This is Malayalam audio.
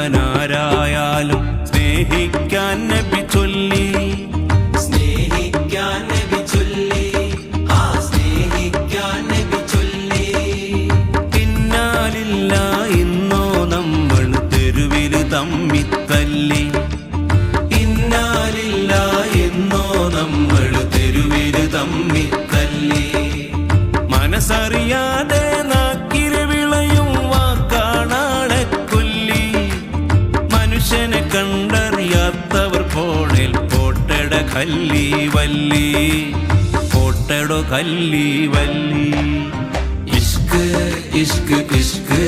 ിന്നവനാരായാലും സ്നേഹിക്കാൻ നബി ചൊല്ലി, സ്നേഹിക്കാൻ നബി ചൊല്ലി, ആ സ്നേഹിക്കാൻ നബി ചൊല്ലി. പിന്നാലില്ല ഇന്നോ നമ്മൾ തെരുവില് തമ്മിത്തല്ലി, ഇന്നാലില്ല എന്നോ നമ്മൾ തെരുവില് തമ്മിത്തല്ലി. മനസ്സറിയാതെ നാക്കില് വിളയും വാക്കാണാളെ കൊല്ലി. മനുഷ്യനെ കണ്ടറിയാത്തവർ ഫോണിൽ പോട്ടട കല്ലി വല്ലി, പോട്ടടോ കല്ലി വല്ലി. ഇഷ്ക് ഇഷ്ക് ഇഷ്ക്